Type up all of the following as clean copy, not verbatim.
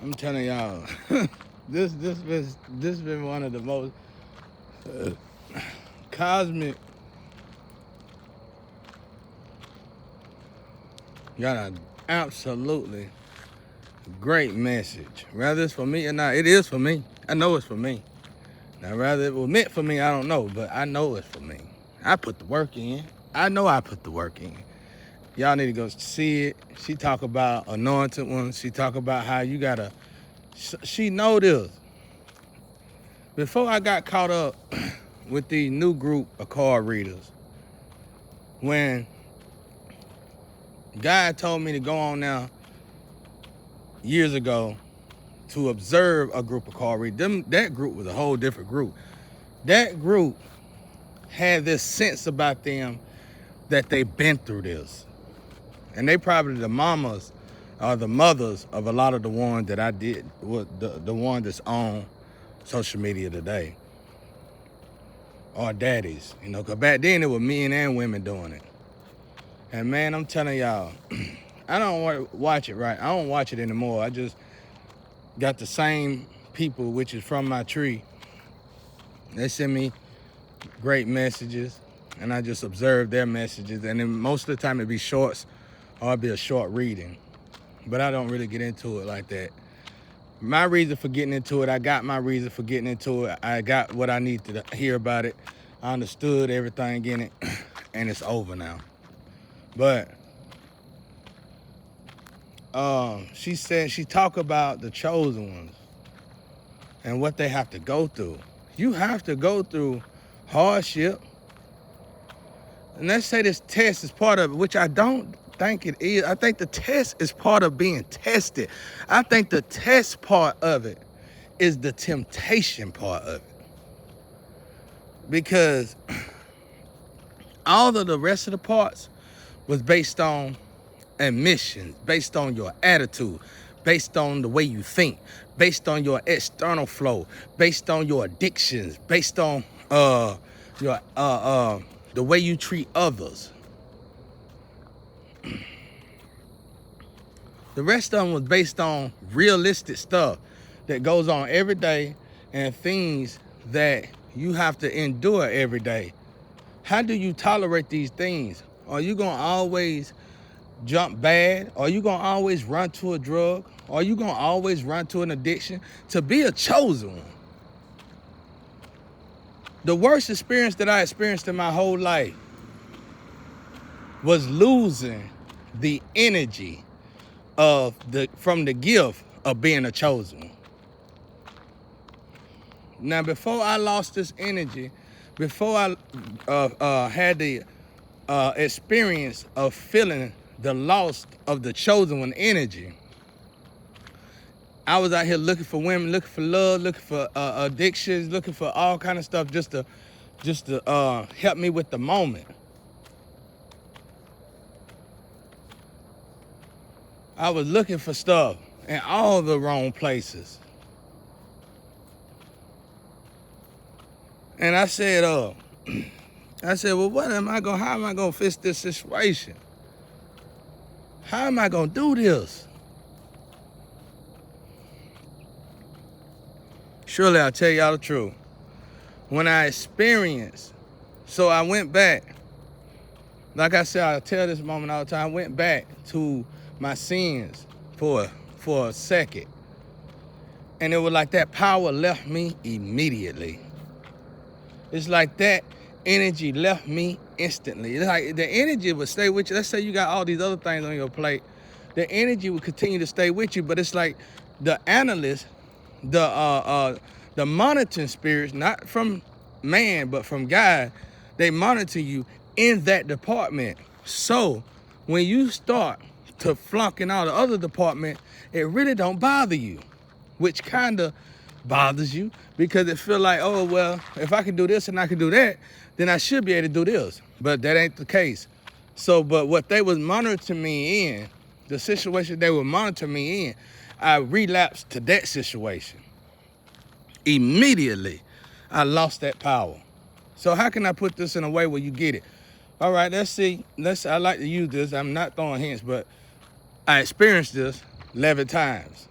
I'm telling y'all, this been one of the most uh, cosmic. Got a absolutely great message. Whether it's for me or not, it is for me. I know it's for me. Now, whether it was meant for me, I don't know, but I know it's for me. I put the work in. I know I put the work in. Y'all need to go see it. She talk about anointed ones. She talk about how you gotta. She know this. Before I got caught up with the new group of card readers, when God told me to go on now years ago to observe a group of card readers, that group was a whole different group. That group had this sense about them that they've been through this. And they probably the mamas or the mothers of a lot of the ones that I did, the one that's on social media today. Or daddies, because back then it was men and women doing it. And man, I'm telling y'all, I don't watch it right. I don't watch it anymore. I just got the same people, which is from my tree. They send me great messages, and I just observe their messages. And then most of the time it'd be shorts, or it'd be a short reading. But I don't really get into it like that. My reason for getting into it, I got my reason for getting into it. I got what I need to hear about it. I understood everything in it, and it's over now. But she said, she talked about the chosen ones and what they have to go through. You have to go through hardship. And let's say this test is part of it, which I don't think it is. I think the test is part of being tested. I think the test part of it is the temptation part of it. Because all of the rest of the parts was based on admissions, based on your attitude, based on the way you think, based on your external flow, based on your addictions, based on your the way you treat others. The rest of them was based on realistic stuff that goes on every day and things that you have to endure every day. How do you tolerate these things? Are you gonna always jump bad? Are you gonna always run to a drug? Are you gonna always run to an addiction? To be a chosen one. The worst experience that I experienced in my whole life was losing the energy from the gift of being a chosen one. Now, before I lost this energy, before I had the experience of feeling the loss of the chosen one energy, I was out here looking for women, looking for love, looking for addictions, looking for all kind of stuff just to help me with the moment. I was looking for stuff in all the wrong places. And I said, well, how am I gonna fix this situation? How am I gonna do this? Surely I'll tell y'all the truth. When I experienced, so I went back. Like I said, I tell this moment all the time. I went back to my sins for a second. And it was like that power left me immediately. It's like that energy left me instantly. It's like the energy would stay with you. Let's say you got all these other things on your plate. The energy would continue to stay with you, but it's like the analyst, the monitoring spirits, not from man, but from God, they monitor you in that department. So when you start to flunk in all the other department, it really don't bother you, which kind of bothers you because it feel like, oh, well, if I can do this and I can do that, then I should be able to do this. But that ain't the case. So, but what they was monitoring me in, the situation they were monitoring me in, I relapsed to that situation. Immediately, I lost that power. So how can I put this in a way where you get it? All right, let's see. I like to use this. I'm not throwing hints, but I experienced this 11 times.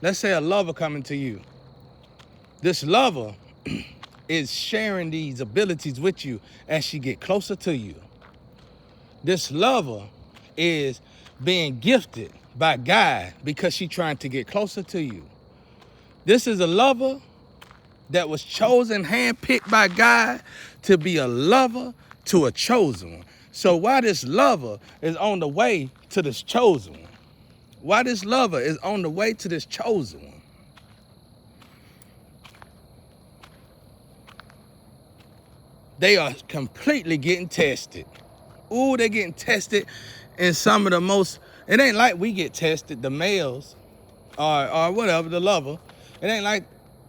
Let's say a lover coming to you. This lover is sharing these abilities with you as she get closer to you. This lover is being gifted by God because she trying to get closer to you. This is a lover that was chosen, handpicked by God to be a lover to a chosen one. So why this lover is on the way to this chosen one? Why this lover is on the way to this chosen one? They are completely getting tested. Ooh, they're getting tested in some of the most, it ain't like we get tested, the males, or whatever, the lover. It ain't like,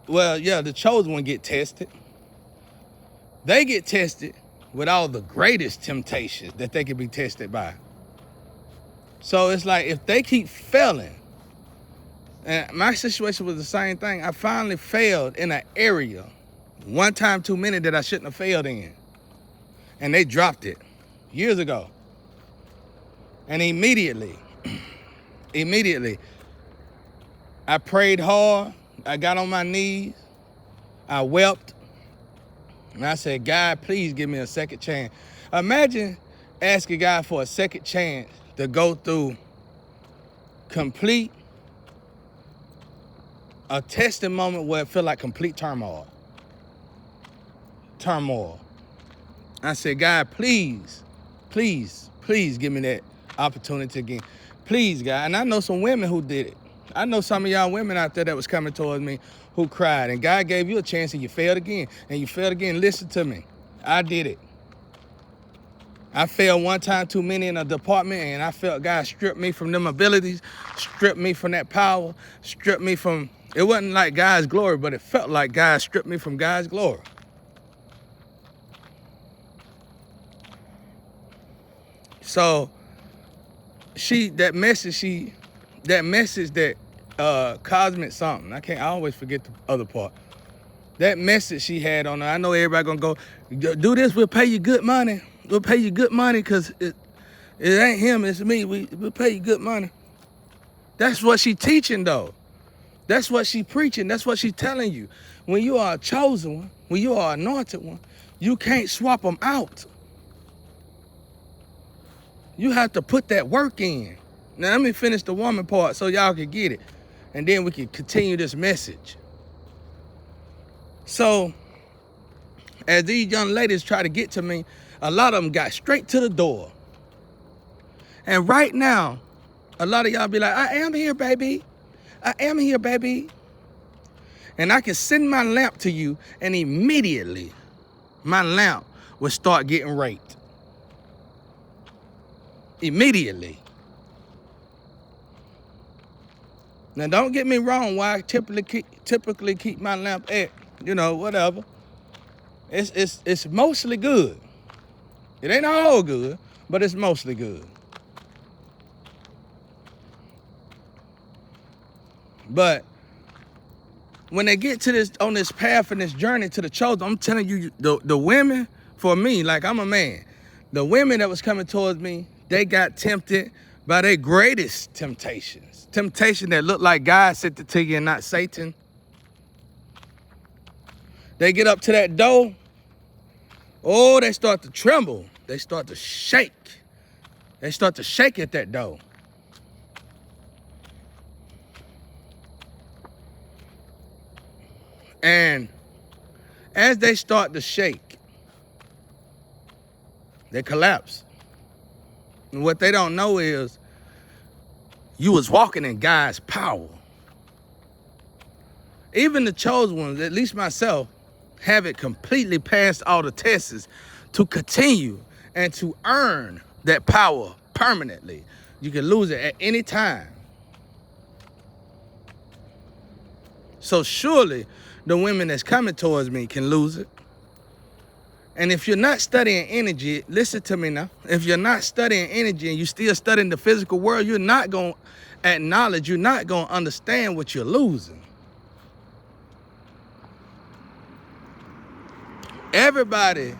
well, yeah, the chosen one get tested. They get tested with all the greatest temptations that they can be tested by. So it's like, if they keep failing, and my situation was the same thing. I finally failed in an area, one time too many that I shouldn't have failed in. And they dropped it years ago. And immediately, I prayed hard. I got on my knees. I wept. And I said, God, please give me a second chance. Imagine asking God for a second chance to go through complete, a testing moment where it felt like complete turmoil. I said, God, please give me that opportunity again. Please, God. And I know some women who did it. I know some of y'all women out there that was coming towards me who cried. And God gave you a chance and you failed again. And you failed again. Listen to me. I did it. I failed one time too many in a department, and I felt God stripped me from them abilities, stripped me from that power, stripped me from, it wasn't like God's glory, but it felt like God stripped me from God's glory. So that message that cosmic something, I always forget the other part. That message she had on her, I know everybody gonna go, do this, we'll pay you good money. We'll pay you good money because it ain't him, it's me. We'll pay you good money. That's what she teaching though. That's what she preaching. That's what she telling you. When you are a chosen one, when you are anointed one, you can't swap them out. You have to put that work in. Now let me finish the woman part so y'all can get it. And then we can continue this message. So, as these young ladies try to get to me, a lot of them got straight to the door. And right now, a lot of y'all be like, I am here, baby. I am here, baby. And I can send my lamp to you, and immediately, my lamp will start getting raped. Immediately. Now, don't get me wrong, why I typically keep my lamp at, whatever. It's mostly good. It ain't all good, but it's mostly good. But when they get to on this path and this journey to the chosen, I'm telling you, the women, for me, like I'm a man, the women that was coming towards me, they got tempted by their greatest temptations. Temptation that looked like God sent it to you and not Satan. They get up to that door. Oh, they start to tremble. They start to shake. They start to shake at that door. And as they start to shake, they collapse. And what they don't know is you was walking in God's power. Even the chosen ones, at least myself, have it completely past all the tests to continue and to earn that power permanently. You can lose it at any time. So surely the women that's coming towards me can lose it. And if you're not studying energy, listen to me now. If you're not studying energy and you're still studying the physical world, you're not going to acknowledge, you're not going to understand what you're losing. Everybody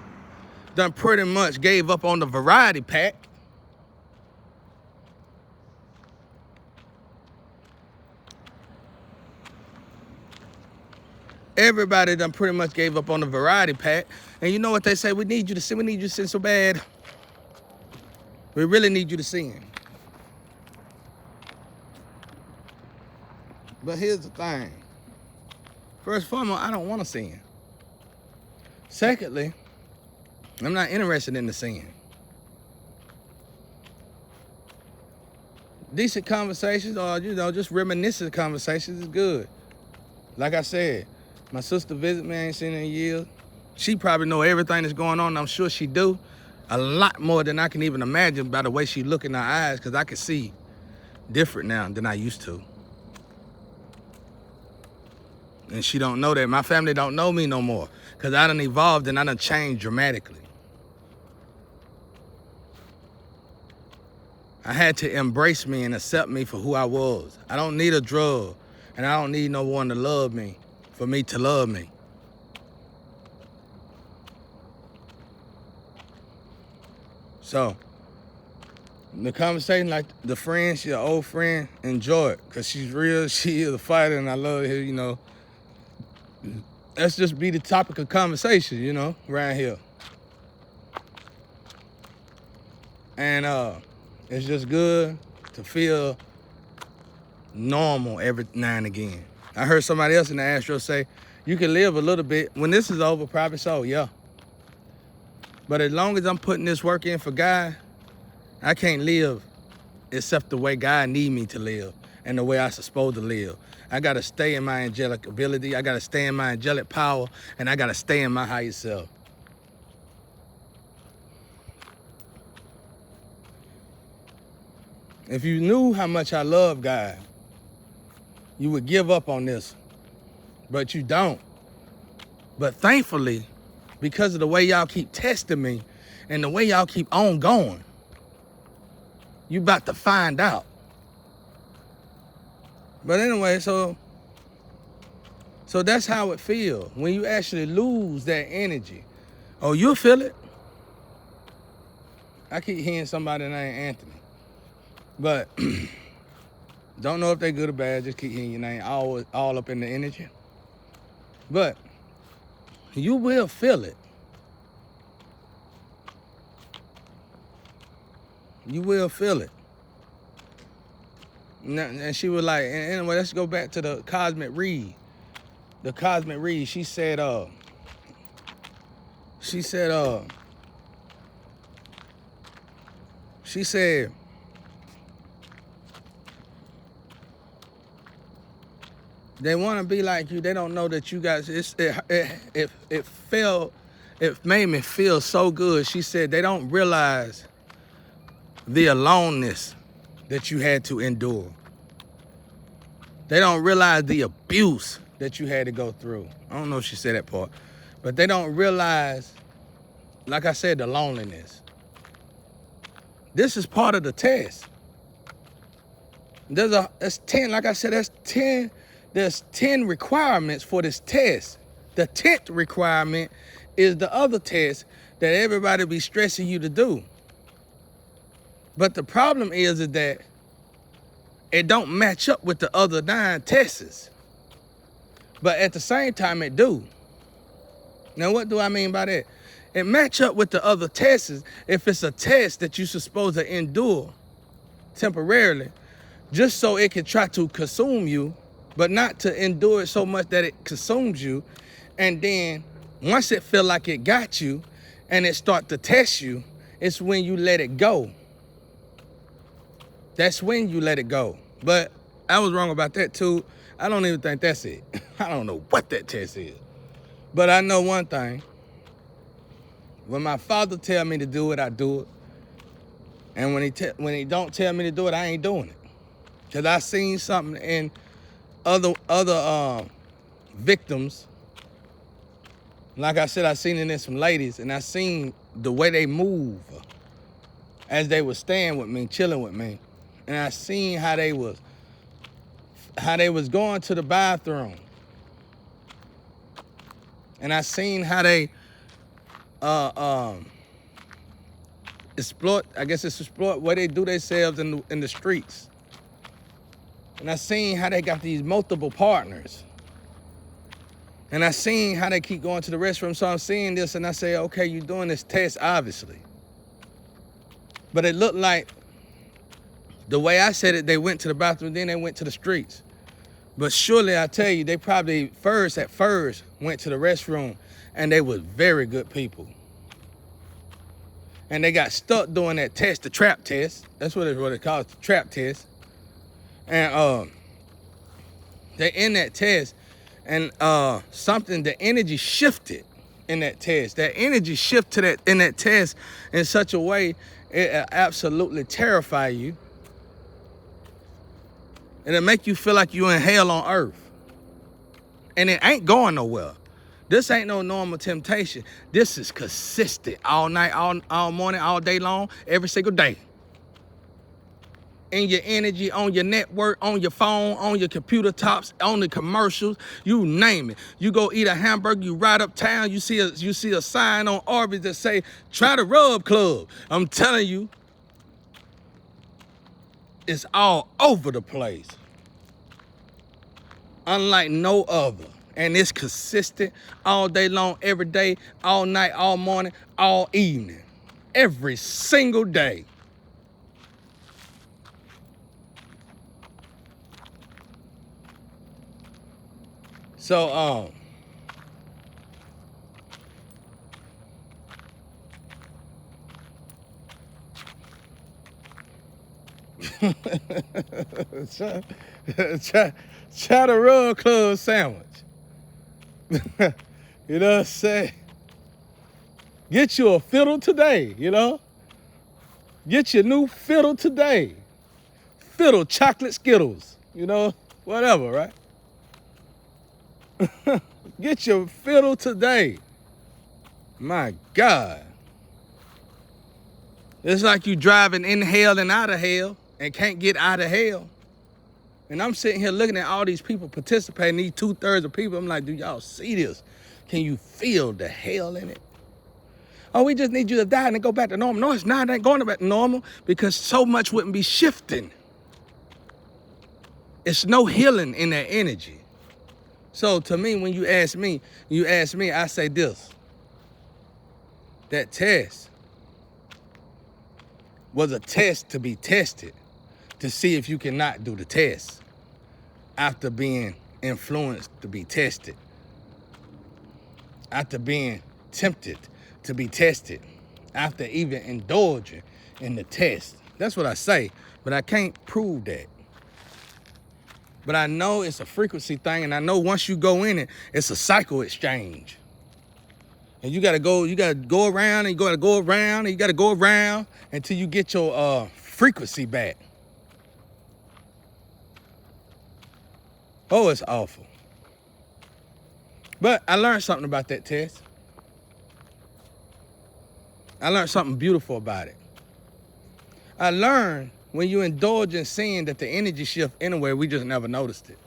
done pretty much gave up on the variety pack. everybody done pretty much gave up on the variety pack. And you know what they say? We need you to sin. We need you to sin so bad. We really need you to sin. But here's the thing. First and foremost, I don't want to sin. Secondly, I'm not interested in the sin. Decent conversations or, just reminiscent conversations is good. Like I said, my sister visit me, I ain't seen her in years. She probably know everything that's going on. I'm sure she do. A lot more than I can even imagine by the way she look in her eyes, because I can see different now than I used to. And she don't know that. My family don't know me no more, because I done evolved and I done changed dramatically. I had to embrace me and accept me for who I was. I don't need a drug, and I don't need no one to love me for me to love me. So, the conversation, like the friend, she's an old friend, enjoy it, because she's real, she is a fighter, and I love her, Let's just be the topic of conversation, around here. And it's just good to feel normal every now and again. I heard somebody else in the Astro say, you can live a little bit. When this is over, probably so, yeah. But as long as I'm putting this work in for God, I can't live except the way God need me to live and the way I'm supposed to live. I gotta stay in my angelic ability, I gotta stay in my angelic power, and I gotta stay in my higher self. If you knew how much I love God, you would give up on this, but you don't. But thankfully, because of the way y'all keep testing me and the way y'all keep on going, you about to find out. But anyway, so that's how it feels when you actually lose that energy. Oh, you'll feel it. I keep hearing somebody named Anthony, but don't know if they're good or bad. Just keep hearing your name all up in the energy. But you will feel it. You will feel it. And she was like, anyway, let's go back to the Cosmic Read. The Cosmic Read, she said, they want to be like you. They don't know that you guys, it made me feel so good. She said, they don't realize the aloneness that you had to endure. They don't realize the abuse that you had to go through. I don't know if she said that part, but they don't realize, like I said, the loneliness. This is part of the test. That's 10, like I said, there's 10 requirements for this test. The 10th requirement is the other test that everybody be stressing you to do. But the problem is that it don't match up with the other 9 tests. But at the same time, it do. Now, what do I mean by that? It match up with the other tests if it's a test that you're supposed to endure temporarily, just so it can try to consume you, but not to endure it so much that it consumes you. And then once it feel like it got you and it start to test you, it's when you let it go. That's when you let it go. But I was wrong about that too. I don't even think that's it. I don't know what that test is. But I know one thing. When my father tell me to do it, I do it. And when he don't tell me to do it, I ain't doing it. Because I seen something in other victims. Like I said, I seen it in some ladies, and I seen the way they move as they was staying with me, chilling with me. And I seen how they was going to the bathroom. And I seen how they exploit what they do themselves in the streets. And I seen how they got these multiple partners. And I seen how they keep going to the restroom, so I'm seeing this, and I say, okay, you're doing this test, obviously. But it looked like, the way I said it, they went to the bathroom, then they went to the streets. But surely I tell you, they probably at first went to the restroom, and they were very good people. And they got stuck doing that test, the trap test. That's what it's called, the trap test. And they in that test, and the energy shifted in that test. That energy shifted in that test in such a way, it absolutely terrify you. And it make you feel like you're in hell on earth. And it ain't going nowhere. This ain't no normal temptation. This is consistent all night, all morning, all day long, every single day. In your energy, on your network, on your phone, on your computer tops, on the commercials, you name it. You go eat a hamburger, you ride uptown, you see a sign on Arby's that say, try the Rub Club. I'm telling you, it's all over the place. Unlike no other. And it's consistent all day long, every day, all night, all morning, all evening. Every single day. So, try the Rub Club sandwich. You know what I'm saying? Get you a fiddle today, you know? Get your new fiddle today. Fiddle chocolate Skittles, you know? Whatever, right? Get your fiddle today. My God. It's like you driving in hell and out of hell and can't get out of hell. And I'm sitting here looking at all these people participating, these 2/3 of people. I'm like, do y'all see this? Can you feel the hell in it? Oh, we just need you to die and then go back to normal. No, it's not. It ain't going back to normal because so much wouldn't be shifting. It's no healing in that energy. So to me, when you ask me, I say this. That test was a test to be tested to see if you cannot do the test after being influenced to be tested, after being tempted to be tested, after even indulging in the test. That's what I say, but I can't prove that. But I know it's a frequency thing, and I know once you go in it, it's a cycle exchange. And you gotta go around, and you gotta go around, and you gotta go around until you get your frequency back. Oh, it's awful. But I learned something about that test. I learned something beautiful about it. I learned when you indulge in sin that the energy shift anywhere, we just never noticed it.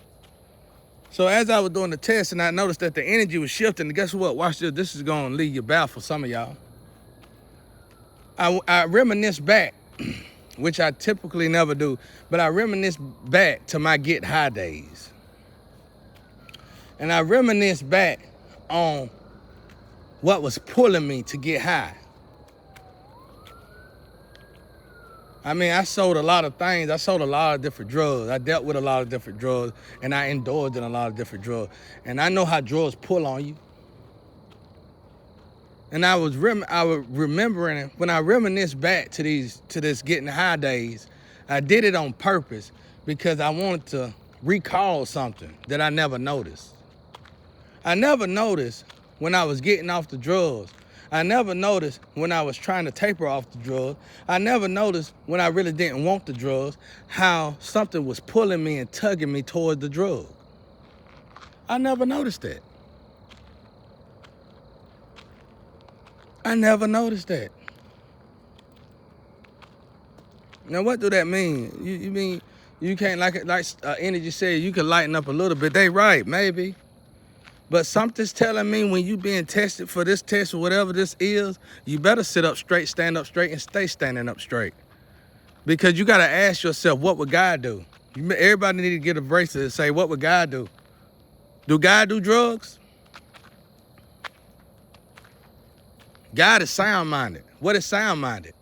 So as I was doing the test and I noticed that the energy was shifting, and guess what? Watch this. This is going to leave you baffled, some of y'all. I reminisce back, which I typically never do, but I reminisce back to my get high days. And I reminisce back on what was pulling me to get high. I mean, I sold a lot of things. I sold a lot of different drugs. I dealt with a lot of different drugs, and I indulged in a lot of different drugs. And I know how drugs pull on you. And I was remembering when I reminisce back to this getting high days, I did it on purpose because I wanted to recall something that I never noticed. I never noticed when I was getting off the drugs. I never noticed when I was trying to taper off the drugs. I never noticed when I really didn't want the drugs, how something was pulling me and tugging me toward the drug. I never noticed that. I never noticed that. Now, what do that mean? You mean you can't, like Energy said, you can lighten up a little bit. They right, maybe. But something's telling me when you being tested for this test or whatever this is, you better sit up straight, stand up straight, and stay standing up straight. Because you got to ask yourself, what would God do? Everybody need to get a bracelet and say, what would God do? Do God do drugs? God is sound-minded. What is sound-minded?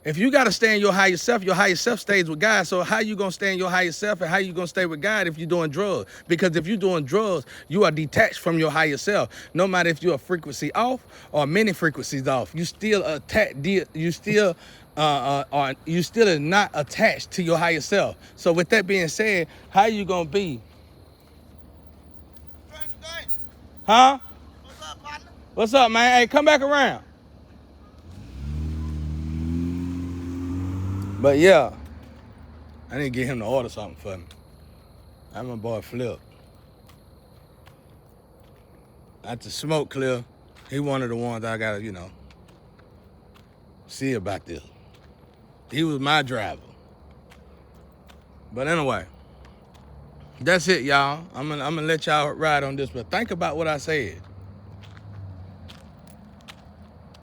If you got to stay in your higher self stays with God. So how you going to stay in your higher self and how you going to stay with God if you're doing drugs? Because if you're doing drugs, you are detached from your higher self. No matter if you're a frequency off or many frequencies off, you still you still are not attached to your higher self. So with that being said, how you going to be? Huh? What's up, partner? What's up, man? Hey, come back around. But yeah, I need to get him to order something for me. I'm my boy Flip. Not to smoke clear. He one of the ones I gotta, see about this. He was my driver. But anyway, that's it, y'all. I'm gonna let y'all ride on this, but think about what I said.